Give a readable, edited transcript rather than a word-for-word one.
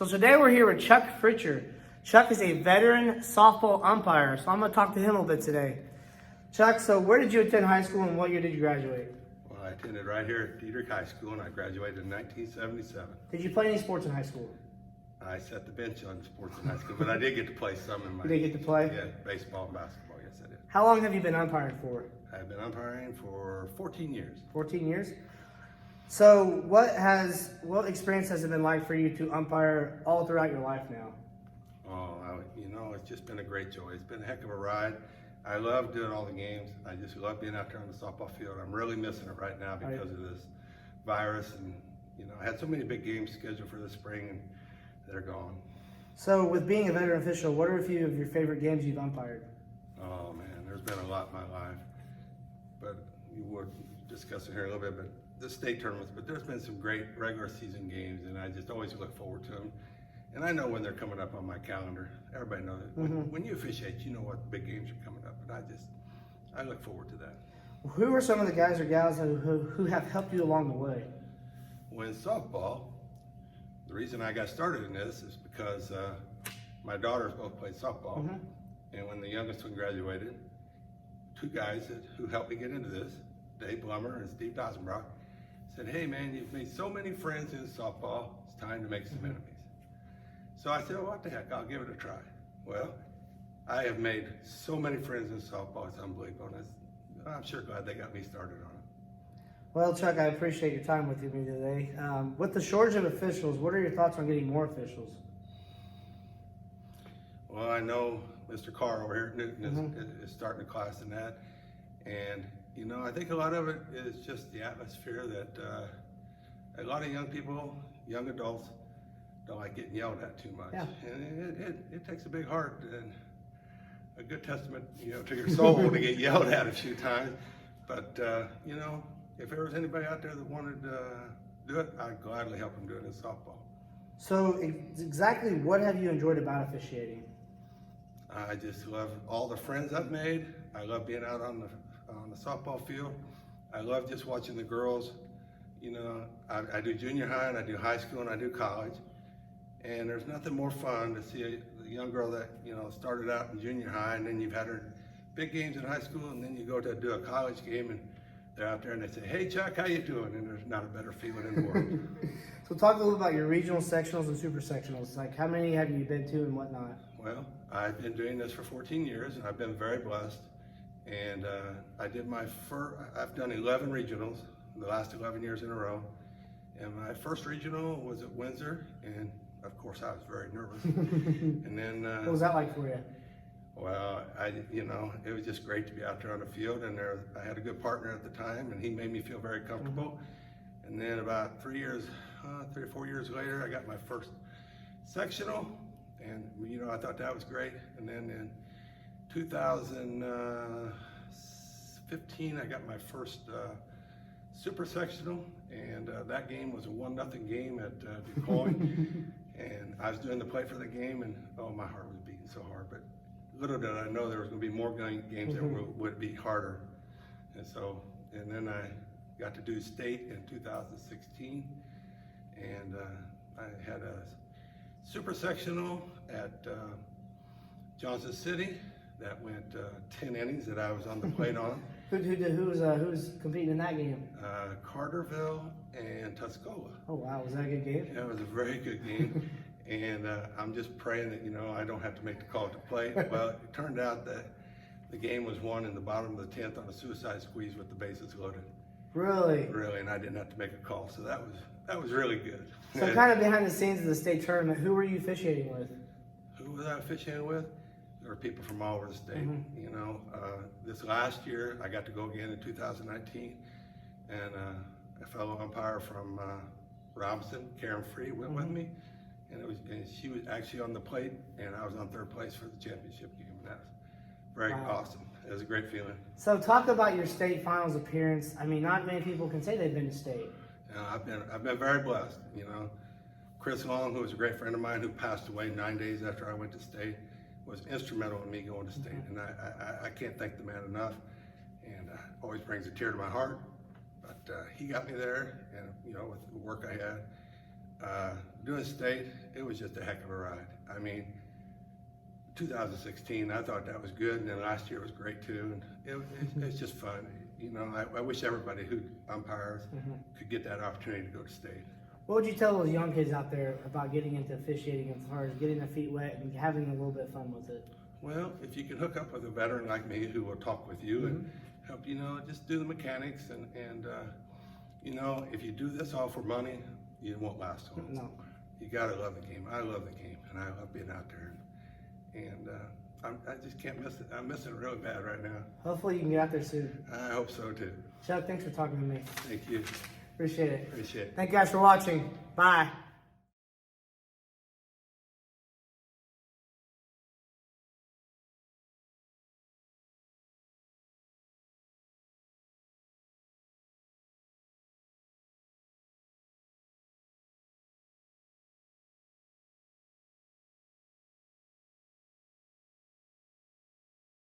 So today we're here with Chuch Fritscher. Chuch is a veteran softball umpire, so I'm going to talk to him a little bit today. Chuch, so where did you attend high school and what year did you graduate? Well, I attended right here at Dieterich High School and I graduated in 1977. Did you play any sports in high school? I sat the bench on sports in high school, but I did get to play some in my... You did get to play? Yeah, baseball and basketball, yes I did. How long have you been umpiring for? I've been umpiring for 14 years. 14 years? So what experience has it been like for you to umpire all throughout your life now? Oh, it's just been a great joy. It's been a heck of a ride. I love doing all the games. I just love being out there on the softball field. I'm really missing it right now because of this virus, and I had so many big games scheduled for this spring and they're gone. So with being a veteran official, what are a few of your favorite games you've umpired? Oh man, there's been a lot in my life, but you were discussing here a little bit, but the state tournaments, but there's been some great regular season games and I just always look forward to them. And I know when they're coming up on my calendar. Everybody knows it. When you officiate, you know what big games are coming up, but I look forward to that. Who are some of the guys or gals who have helped you along the way? When softball, the reason I got started in this is because my daughters both played softball. And when the youngest one graduated, two guys who helped me get into this, Dave Blummer and Steve Dosenbrock, said, hey man, you've made so many friends in softball, it's time to make some enemies. So I said, well, what the heck, I'll give it a try. Well, I have made so many friends in softball, it's unbelievable. And I'm sure glad they got me started on it. Well, Chuch, I appreciate your time with me today. With the shortage of officials, what are your thoughts on getting more officials? Well, I know Mr. Carr over here at Newton is starting a class in that. And, I think a lot of it is just the atmosphere that a lot of young people, young adults, don't like getting yelled at too much. Yeah. And it takes a big heart and a good testament, to your soul to get yelled at a few times. But, if there was anybody out there that wanted to do it, I'd gladly help them do it in softball. So exactly what have you enjoyed about officiating? I just love all the friends I've made. I love being out on the softball field. I love just watching the girls. I do junior high and I do high school and I do college. And there's nothing more fun to see a young girl that, started out in junior high and then you've had her big games in high school and then you go to do a college game and they're out there and they say, hey Chuck, how you doing? And there's not a better feeling in the world. So talk a little about your regional sectionals and super sectionals. Like how many have you been to and whatnot? Well, I've been doing this for 14 years and I've been very blessed. And I did I've done 11 regionals the last 11 years in a row. And my first regional was at Windsor, and of course I was very nervous. And then what was that like for you? Well, it was just great to be out there on the field, and I had a good partner at the time, and he made me feel very comfortable. And then about 3 or 4 years later, I got my first sectional, and I thought that was great. And then in 2015, I got my first super sectional, and that game was a 1-0 game at DuQuoin. And I was doing the play for the game, and oh, my heart was beating so hard. But little did I know there was going to be more games that would be harder. And then I got to do state in 2016, and I had a super sectional at Johnson City that went 10 innings that I was on the plate on. Who's competing in that game? Carterville and Tuscola. Oh wow, was that a good game? Yeah, it was a very good game. And I'm just praying that, I don't have to make the call to play. Well, it turned out that the game was won in the bottom of the 10th on a suicide squeeze with the bases loaded. Really? Really, and I didn't have to make a call, so that was really good. So kind of behind the scenes of the state tournament, who were you officiating with? Who was I officiating with? There were people from all over the state. This last year, I got to go again in 2019, and a fellow umpire from Robinson, Karen Free, went with me, and she was actually on the plate, and I was on third place for the championship game. And that was very awesome. It was a great feeling. So talk about your state finals appearance. I mean, not many people can say they've been to state. I've been very blessed. Chris Long, who was a great friend of mine, who passed away 9 days after I went to state, was instrumental in me going to state, and I can't thank the man enough, and always brings a tear to my heart. But he got me there, and with the work I had, Doing state, it was just a heck of a ride. I mean, 2016, I thought that was good, and then last year was great too. And it's just fun. You know, I wish everybody who umpires could get that opportunity to go to state. What would you tell those young kids out there about getting into officiating as far as getting their feet wet and having a little bit of fun with it? Well, if you can hook up with a veteran like me who will talk with you and help, you know, just do the mechanics and you know, if you do this all for money, you won't last long. No. You gotta love the game. I love the game, and I love being out there. And I just can't miss it. I'm missing it really bad right now. Hopefully you can get out there soon. I hope so too. Chuck, thanks for talking to me. Thank you. Appreciate it. Appreciate it. Thank you guys for watching. Bye.